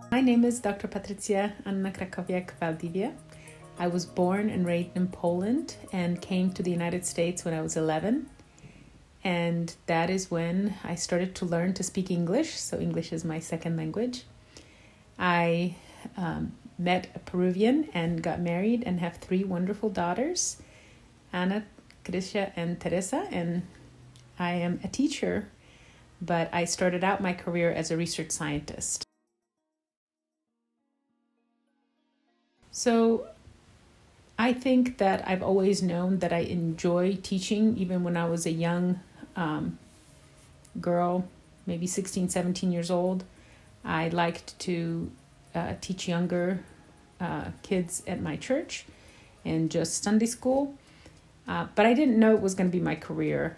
My name is Dr. Patrycja Krakowiak Valdivia. I was born and raised in Poland and came to the United States when I was 11. And that is when I started to learn to speak English. So English is my second language. I met a Peruvian and got married and have 3 wonderful daughters, Anna, Grisha, and Teresa. And I am a teacher, but I started out my career as a research scientist. So I think that I've always known that I enjoy teaching. Even when I was a young girl, maybe 16, 17 years old, I liked to teach younger kids at my church and just Sunday school. But I didn't know it was going to be my career.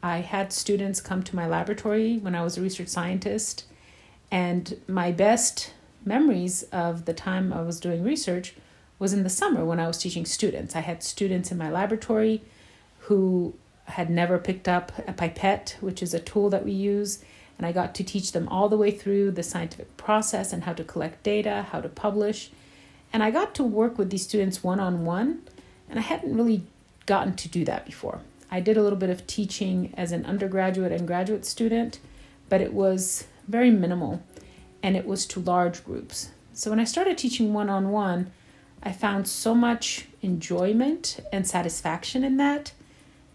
I had students come to my laboratory when I was a research scientist, and my best memories of the time I was doing research was in the summer when I was teaching students. I had students in my laboratory who had never picked up a pipette, which is a tool that we use, and I got to teach them all the way through the scientific process and how to collect data, how to publish. And I got to work with these students one-on-one, and I hadn't really gotten to do that before. I did a little bit of teaching as an undergraduate and graduate student, but it was very minimal, and it was to large groups. So when I started teaching one-on-one, I found so much enjoyment and satisfaction in that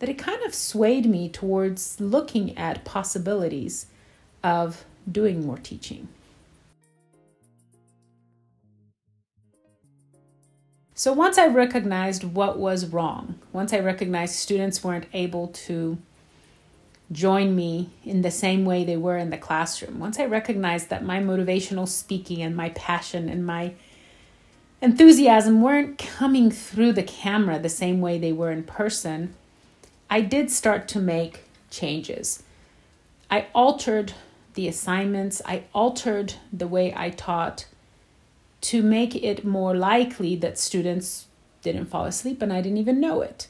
it kind of swayed me towards looking at possibilities of doing more teaching. So once I recognized what was wrong, once I recognized students weren't able to join me in the same way they were in the classroom, once I recognized that my motivational speaking and my passion and my enthusiasm weren't coming through the camera the same way they were in person, I did start to make changes. I altered the assignments. I altered the way I taught to make it more likely that students didn't fall asleep and I didn't even know it.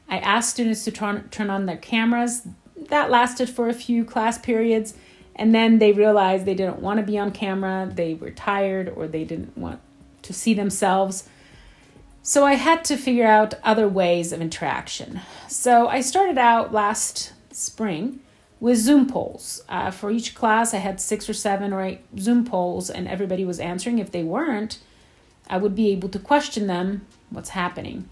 I asked students to turn on their cameras. That lasted for a few class periods, and then they realized they didn't want to be on camera, they were tired, or they didn't want to see themselves. So I had to figure out other ways of interaction. So I started out last spring with Zoom polls. For each class, I had 6 or 7 or 8 Zoom polls, and everybody was answering. If they weren't, I would be able to question them, what's happening.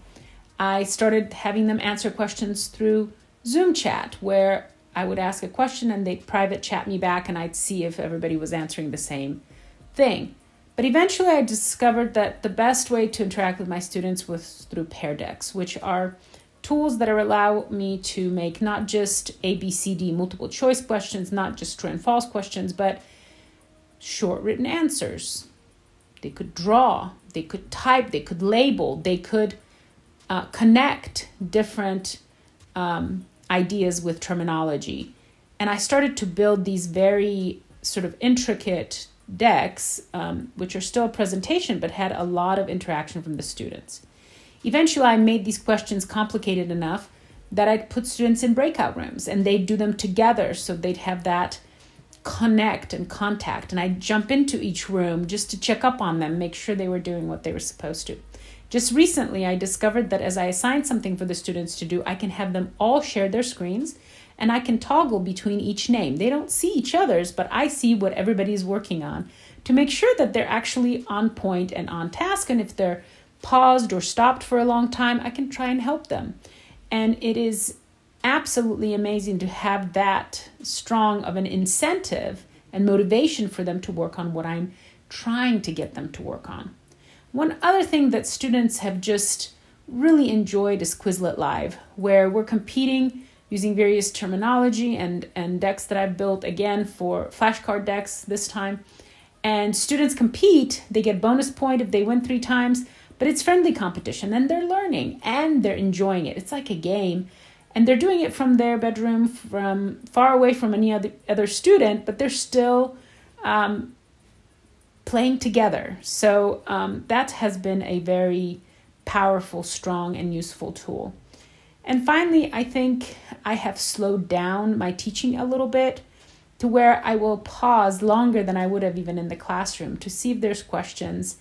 I started having them answer questions through Zoom chat, where I would ask a question and they'd private chat me back, and I'd see if everybody was answering the same thing. But eventually I discovered that the best way to interact with my students was through Pear Decks, which are tools that allow me to make not just A, B, C, D multiple choice questions, not just true and false questions, but short written answers. They could draw, they could type, they could label, they could connect different ideas with terminology. And I started to build these very sort of intricate decks, which are still a presentation, but had a lot of interaction from the students. Eventually, I made these questions complicated enough that I'd put students in breakout rooms, and they'd do them together, so they'd have that connect and contact. And I'd jump into each room just to check up on them, make sure they were doing what they were supposed to. Just recently, I discovered that as I assign something for the students to do, I can have them all share their screens, and I can toggle between each name. They don't see each other's, but I see what everybody's working on to make sure that they're actually on point and on task. And if they're paused or stopped for a long time, I can try and help them. And it is absolutely amazing to have that strong of an incentive and motivation for them to work on what I'm trying to get them to work on. One other thing that students have just really enjoyed is Quizlet Live, where we're competing using various terminology and decks that I've built, again, for flashcard decks this time. And students compete. They get bonus point if they win 3 times, but it's friendly competition, and they're learning and they're enjoying it. It's like a game, and they're doing it from their bedroom, from far away from any other student, but they're still playing together. So that has been a very powerful, strong, and useful tool. And finally, I think I have slowed down my teaching a little bit. to where I will pause longer than I would have even in the classroom to see if there's questions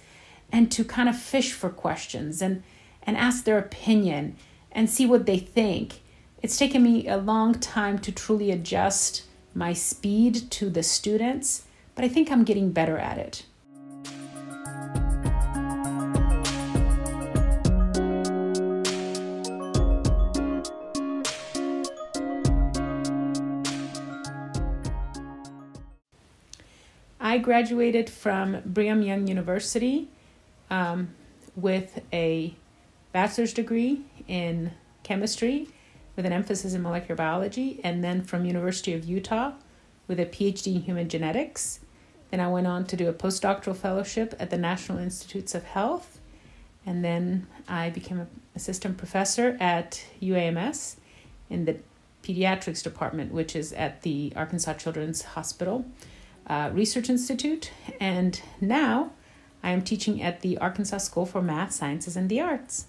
and to kind of fish for questions and ask their opinion and see what they think. It's taken me a long time to truly adjust my speed to the students, but I think I'm getting better at it. I graduated from Brigham Young University with a bachelor's degree in chemistry with an emphasis in molecular biology, and then from University of Utah with a PhD in human genetics. Then I went on to do a postdoctoral fellowship at the National Institutes of Health, and then I became an assistant professor at UAMS in the pediatrics department, which is at the Arkansas Children's Hospital Research Institute, and now I am teaching at the Arkansas School for Math, Sciences, and the Arts.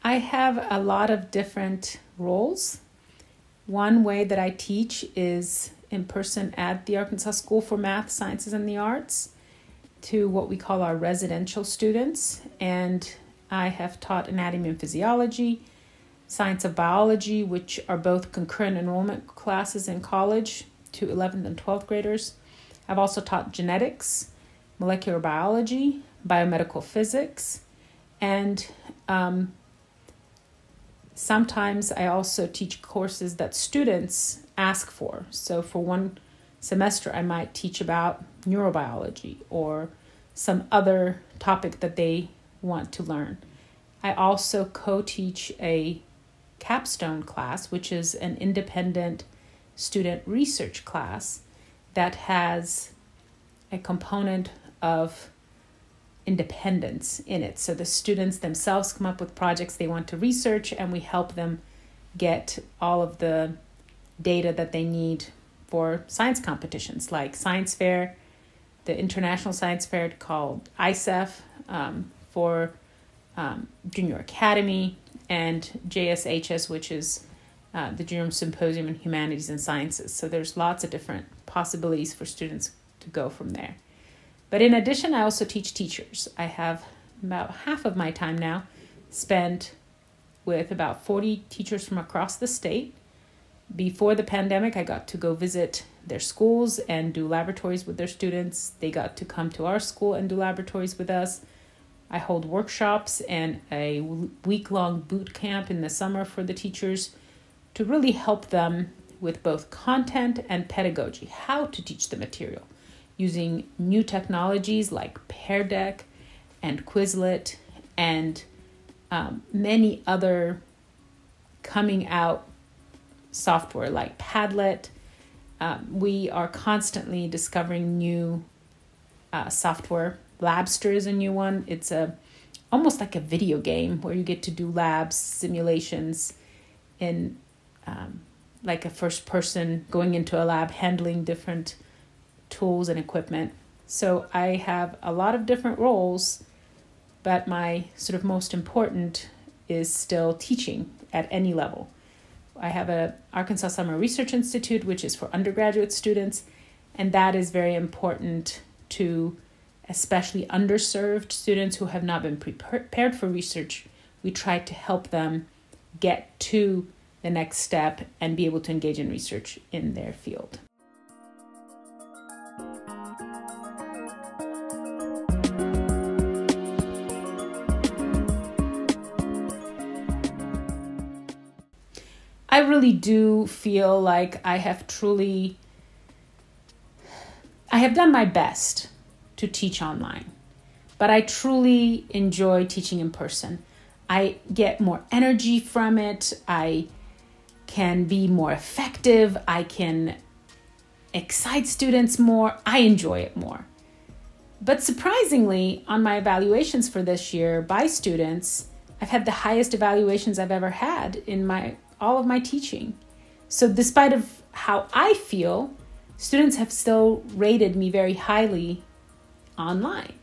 I have a lot of different roles. One way that I teach is in person at the Arkansas School for Math, Sciences, and the Arts to what we call our residential students. And I have taught anatomy and physiology, science of biology, which are both concurrent enrollment classes in college to 11th and 12th graders. I've also taught genetics, molecular biology, biomedical physics, and sometimes I also teach courses that students ask for. So for one semester, I might teach about neurobiology or some other topic that they want to learn. I also co-teach a capstone class, which is an independent student research class that has a component of independence in it. So the students themselves come up with projects they want to research, and we help them get all of the data that they need for science competitions like science fair, the international science fair called ISEF for Junior Academy, and JSHS, which is the Junior Symposium in Humanities and Sciences. So there's lots of different possibilities for students to go from there. But in addition, I also teach teachers. I have about half of my time now spent with about 40 teachers from across the state. Before the pandemic, I got to go visit their schools and do laboratories with their students. They got to come to our school and do laboratories with us. I hold workshops and a week-long boot camp in the summer for the teachers to really help them with both content and pedagogy, how to teach the material, using new technologies like Pear Deck and Quizlet and many other coming out software like Padlet. We are constantly discovering new software. Labster is a new one. It's almost like a video game where you get to do labs, simulations in like a first person going into a lab, handling different tools and equipment. So I have a lot of different roles, but my sort of most important is still teaching at any level. I have a Arkansas Summer Research Institute, which is for undergraduate students, and that is very important to especially underserved students who have not been prepared for research. We try to help them get to the next step and be able to engage in research in their field. I really do feel like I have done my best to teach online, but I truly enjoy teaching in person. I get more energy from it. I can be more effective. I can excite students more. I enjoy it more. But surprisingly, on my evaluations for this year by students, I've had the highest evaluations I've ever had in all of my teaching. So despite of how I feel, students have still rated me very highly online.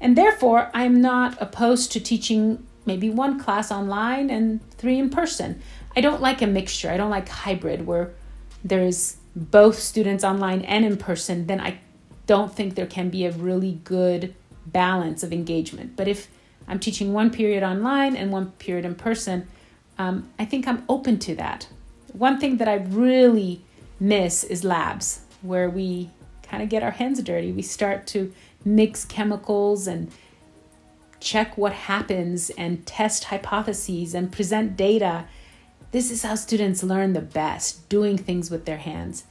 And therefore, I'm not opposed to teaching maybe one class online and 3 in person. I don't like a mixture. I don't like hybrid where there's both students online and in person. Then I don't think there can be a really good balance of engagement. But if I'm teaching one period online and one period in person, I think I'm open to that. One thing that I really miss is labs, where we kind of get our hands dirty. We start to mix chemicals and check what happens and test hypotheses and present data. This is how students learn the best, doing things with their hands.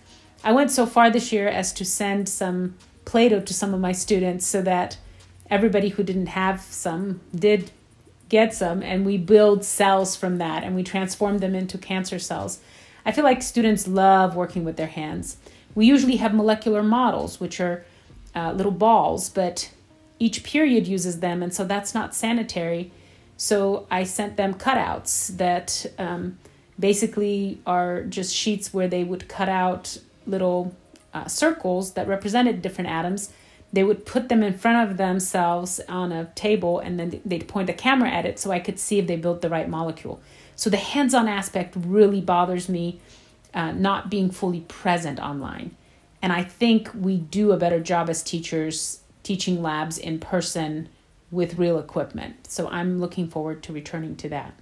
I went so far this year as to send some Play-Doh to some of my students so that everybody who didn't have some did get some, and we build cells from that and we transform them into cancer cells. I feel like students love working with their hands. We usually have molecular models, which are little balls, but each period uses them, and so that's not sanitary. So I sent them cutouts that basically are just sheets where they would cut out little circles that represented different atoms. They would put them in front of themselves on a table, and then they'd point the camera at it so I could see if they built the right molecule. So the hands-on aspect really bothers me, not being fully present online. And I think we do a better job as teachers teaching labs in person with real equipment. So I'm looking forward to returning to that.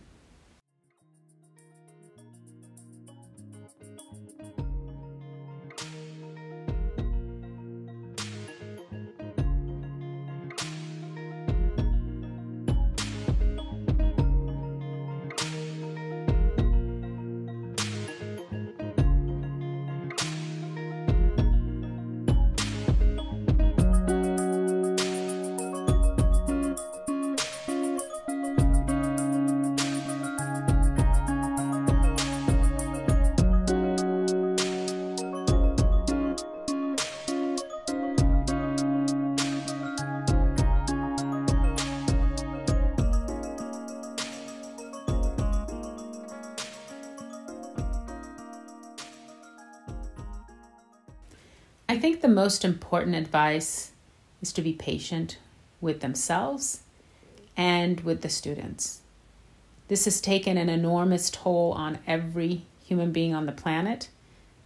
I think the most important advice is to be patient with themselves and with the students. This has taken an enormous toll on every human being on the planet,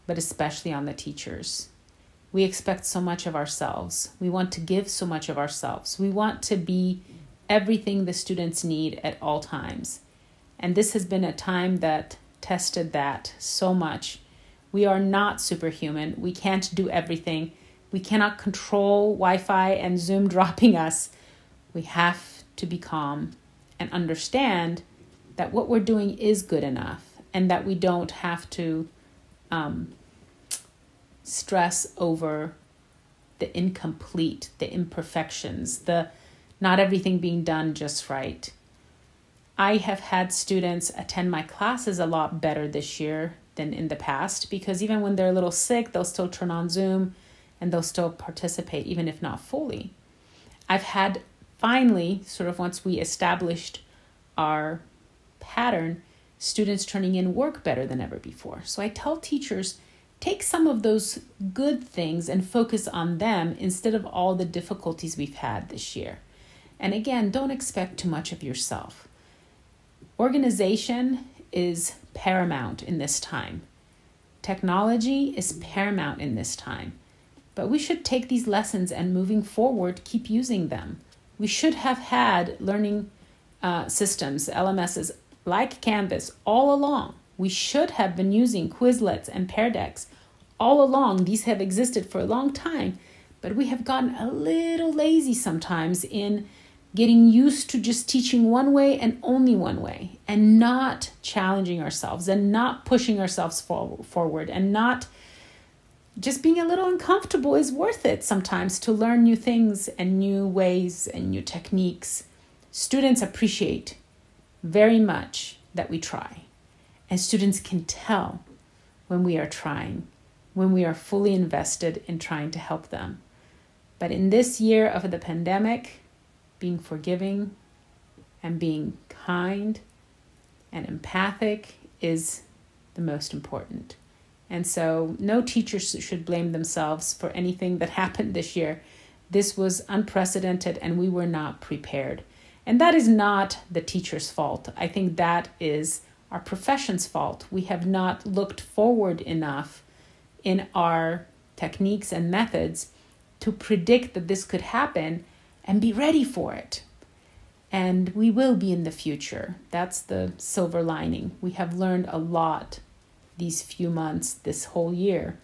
but especially on the teachers. We expect so much of ourselves. We want to give so much of ourselves. We want to be everything the students need at all times. And this has been a time that tested that so much. We are not superhuman. We can't do everything. We cannot control Wi-Fi and Zoom dropping us. We have to be calm and understand that what we're doing is good enough and that we don't have to stress over the incomplete, the imperfections, the not everything being done just right. I have had students attend my classes a lot better this year than in the past, because even when they're a little sick, they'll still turn on Zoom and they'll still participate, even if not fully. I've had finally, sort of once we established our pattern, students turning in work better than ever before. So I tell teachers, take some of those good things and focus on them instead of all the difficulties we've had this year. And again, don't expect too much of yourself. Organization is paramount in this time. Technology is paramount in this time. But we should take these lessons and moving forward, keep using them. We should have had learning systems, LMSs, like Canvas all along. We should have been using Quizlets and Pear Decks all along. These have existed for a long time, but we have gotten a little lazy sometimes in getting used to just teaching one way and only one way, and not challenging ourselves and not pushing ourselves forward, and not just being a little uncomfortable is worth it sometimes to learn new things and new ways and new techniques. Students appreciate very much that we try, and students can tell when we are trying, when we are fully invested in trying to help them. But in this year of the pandemic, being forgiving and being kind and empathic is the most important. And so no teachers should blame themselves for anything that happened this year. This was unprecedented and we were not prepared. And that is not the teacher's fault. I think that is our profession's fault. We have not looked forward enough in our techniques and methods to predict that this could happen and be ready for it. And we will be in the future. That's the silver lining. We have learned a lot these few months, this whole year.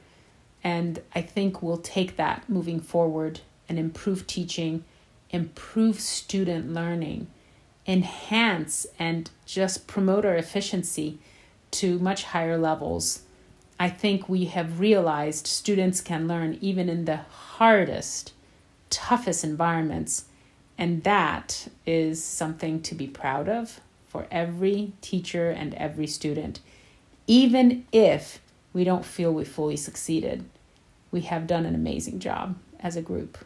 And I think we'll take that moving forward and improve teaching, improve student learning, enhance and just promote our efficiency to much higher levels. I think we have realized students can learn even in the hardest, toughest environments. And that is something to be proud of for every teacher and every student. Even if we don't feel we fully succeeded, we have done an amazing job as a group.